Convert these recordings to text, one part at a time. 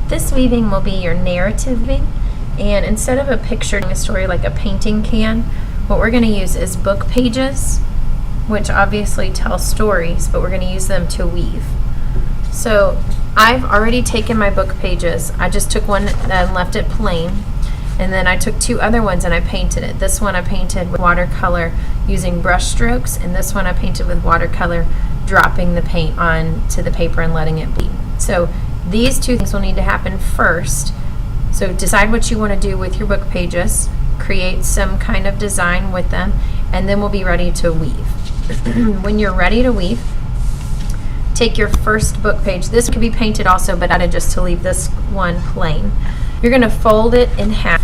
This weaving will be your narrative weaving, and instead of a picturing a story like a painting can, what we're going to use is book pages, which obviously tell stories, but we're going to use them to weave. So I've already taken my book pages. I just took one and left it plain, and then I took two other ones and I painted it. This one I painted with watercolor using brush strokes, and this one I painted with watercolor, dropping the paint onto the paper and letting it bleed. So these two things will need to happen first. So decide what you want to do with your book pages, create some kind of design with them, and then we'll be ready to weave. When you're ready to weave, take your first book page. This could be painted also, but I decided just to leave this one plain. You're going to fold it in half,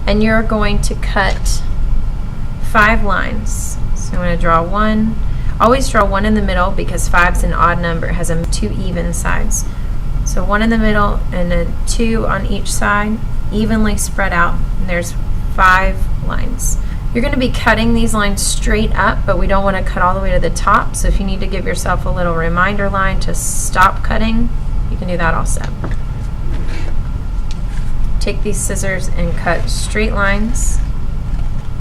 and you're going to cut 5 lines. So I'm going to draw one. Always draw one in the middle because 5 is an odd number. It has 2 even sides. So 1 in the middle and then 2 on each side, evenly spread out, and there's 5 lines. You're going to be cutting these lines straight up, but we don't want to cut all the way to the top. So if you need to give yourself a little reminder line to stop cutting, you can do that also. Take these scissors and cut straight lines.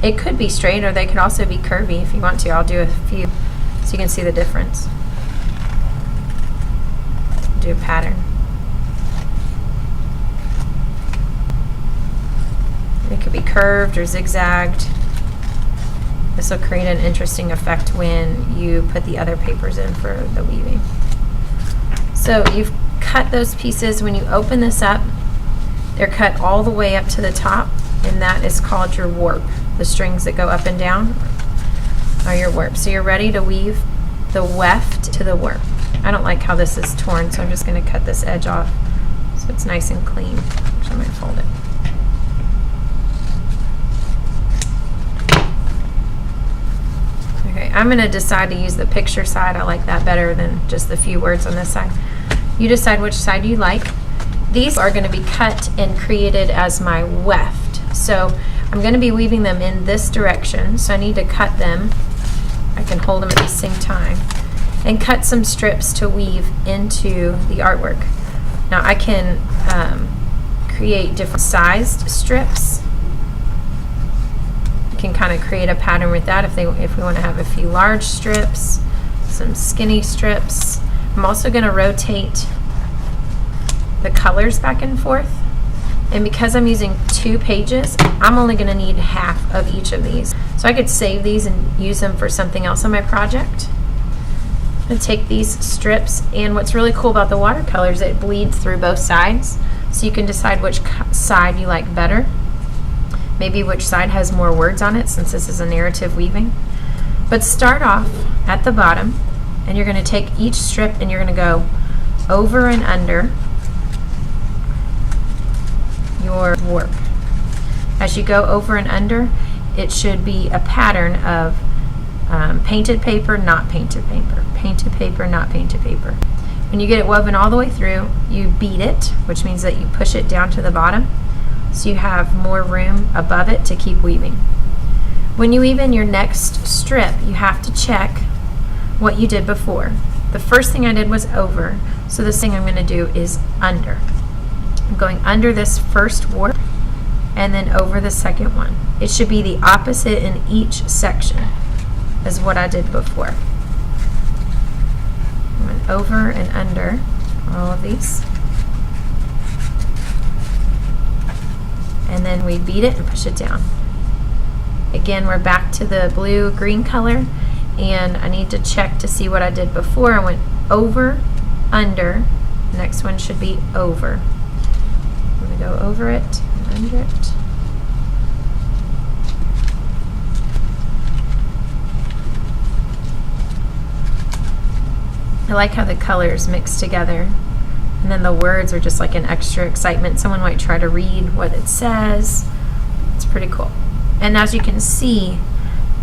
It could be straight, or they could also be curvy if you want to. I'll do a few so you can see the difference. Do a pattern. It could be curved or zigzagged. This will create an interesting effect when you put the other papers in for the weaving. So you've cut those pieces. When you open this up, they're cut all the way up to the top, and that is called your warp. The strings that go up and down are your warp. So you're ready to weave the weft to the warp. I don't like how this is torn, so I'm just going to cut this edge off so it's nice and clean. So I'm going to fold it. Okay, I'm going to decide to use the picture side. I like that better than just the few words on this side. You decide which side you like. These are going to be cut and created as my weft. So I'm going to be weaving them in this direction, so I need to cut them. I can hold them at the same time and cut some strips to weave into the artwork. Now I can create different sized strips. You can kind of create a pattern with that if we want to have a few large strips, some skinny strips. I'm also going to rotate the colors back and forth. And because I'm using 2 pages, I'm only going to need half of each of these. So I could save these and use them for something else on my project. I'm going to take these strips, and what's really cool about the watercolor is it bleeds through both sides, so you can decide which side you like better. Maybe which side has more words on it, since this is a narrative weaving. But start off at the bottom, and you're going to take each strip and you're going to go over and under your warp. As you go over and under, it should be a pattern of painted paper, not painted paper, painted paper, not painted paper. When you get it woven all the way through, you beat it, which means that you push it down to the bottom so you have more room above it to keep weaving. When you weave in your next strip, you have to check what you did before. The first thing I did was over, so this thing I'm going to do is under. I'm going under this first warp and then over the second one. It should be the opposite in each section as what I did before. I went over and under all of these. And then we beat it and push it down. Again, we're back to the blue-green color, and I need to check to see what I did before. I went over, under. The next one should be over. I'm going to go over it and under it. I like how the colors mix together, and then the words are just like an extra excitement. Someone might try to read what it says. It's pretty cool. And as you can see,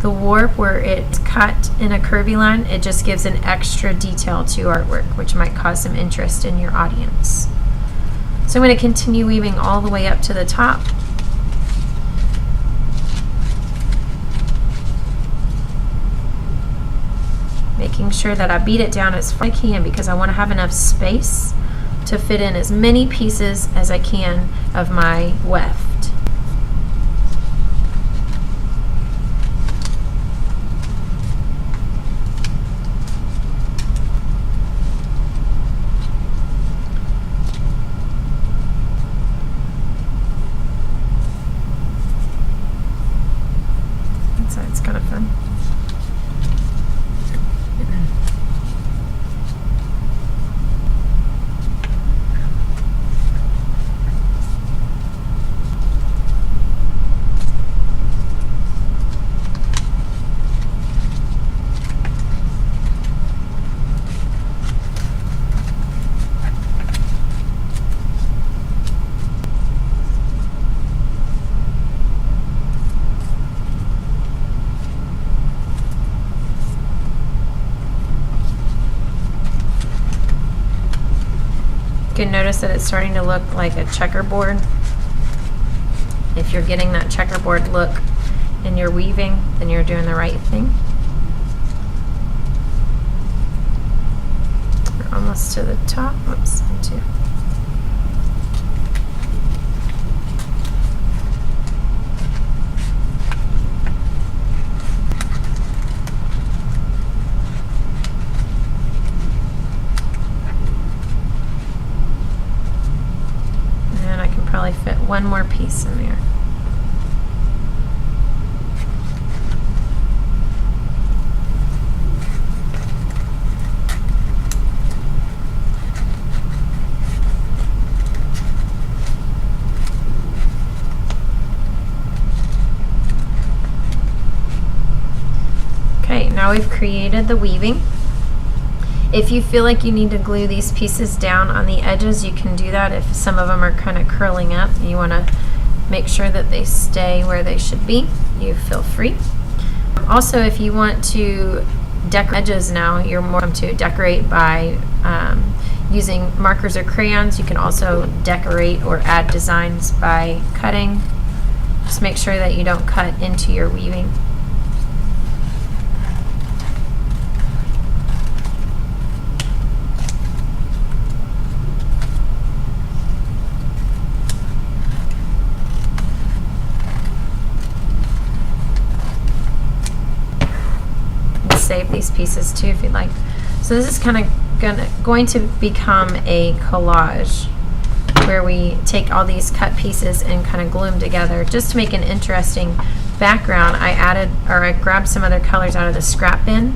the warp where it's cut in a curvy line, it just gives an extra detail to artwork, which might cause some interest in your audience. So I'm going to continue weaving all the way up to the top. making sure that I beat it down as far as I can because I want to have enough space to fit in as many pieces as I can of my weft. So it's kind of fun. You can notice that it's starting to look like a checkerboard. If you're getting that checkerboard look in your weaving, then you're doing the right thing. We're almost to the top. Whoops, into. Probably fit one more piece in there. Okay, now we've created the weaving. If you feel like you need to glue these pieces down on the edges, you can do that. If some of them are kind of curling up and you want to make sure that they stay where they should be, you feel free. Also, if you want to decorate edges now, you're more welcome to decorate by using markers or crayons. You can also decorate or add designs by cutting. Just make sure that you don't cut into your weaving. Save these pieces too if you'd like. So this is kind of going to become a collage where we take all these cut pieces and kind of glue them together. Just to make an interesting background, I grabbed some other colors out of the scrap bin.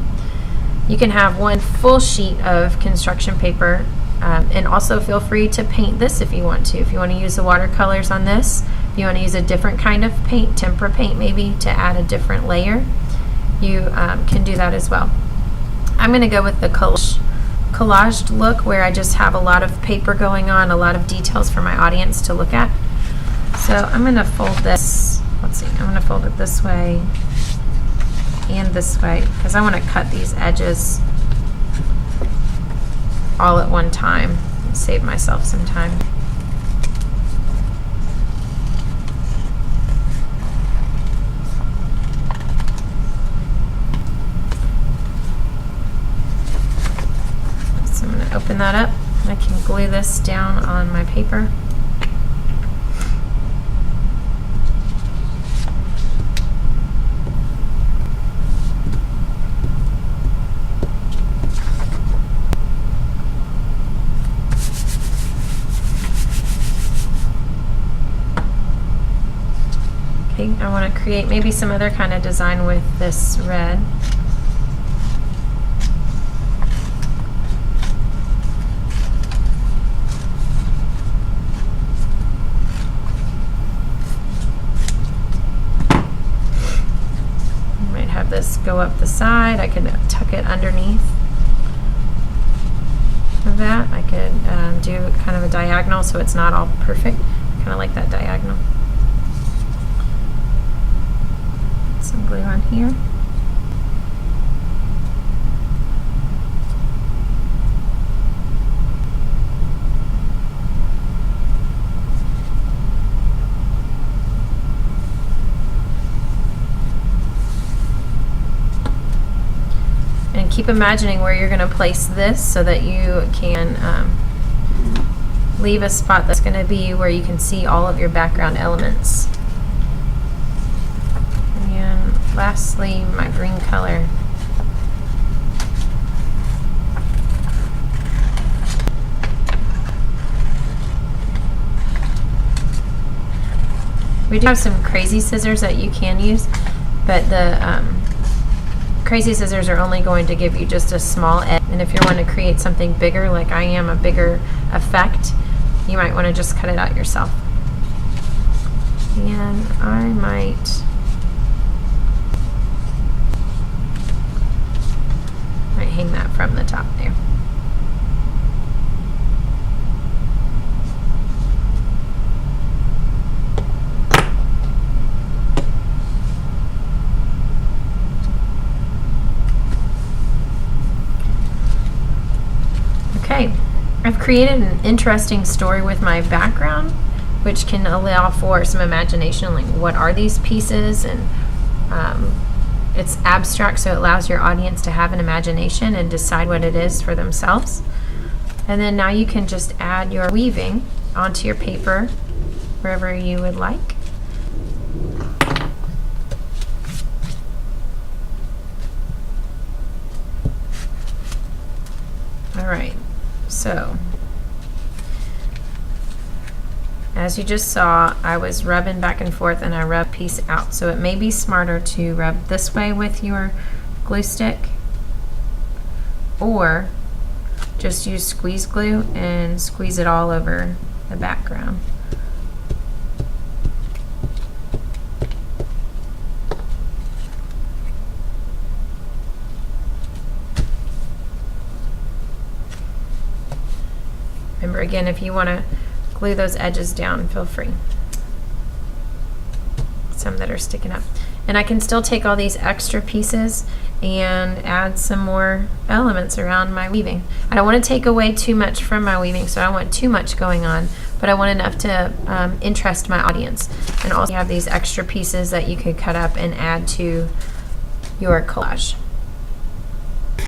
You can have one full sheet of construction paper, and also feel free to paint this if you want to. If you want to use the watercolors on this, if you want to use a different kind of paint, tempera paint maybe, to add a different layer, you can do that as well. I'm going to go with the collaged look where I just have a lot of paper going on, a lot of details for my audience to look at. So I'm going to fold this, let's see, I'm going to fold it this way and this way because I want to cut these edges all at one time and save myself some time. Open that up. I can glue this down on my paper. Okay, I want to create maybe some other kind of design with this red. This go up the side. I could tuck it underneath of that. I could do kind of a diagonal so it's not all perfect. I kind of like that diagonal. Some glue on here. keep imagining where you're going to place this so that you can leave a spot that's going to be where you can see all of your background elements. And lastly, my green color. We do have some crazy scissors that you can use, but the crazy scissors are only going to give you just a small edge. And if you want to create something bigger, like I am, a bigger effect, you might want to just cut it out yourself. And I might hang that from the top there. Okay, I've created an interesting story with my background, which can allow for some imagination, like what are these pieces, and it's abstract, so it allows your audience to have an imagination and decide what it is for themselves. And then now you can just add your weaving onto your paper wherever you would like. All right, so as you just saw, I was rubbing back and forth and I rubbed a piece out. So it may be smarter to rub this way with your glue stick, or just use squeeze glue and squeeze it all over the background. Remember, again, if you want to glue those edges down, feel free. Some that are sticking up. And I can still take all these extra pieces and add some more elements around my weaving. I don't want to take away too much from my weaving, so I don't want too much going on, but I want enough to interest my audience. And also you have these extra pieces that you could cut up and add to your collage.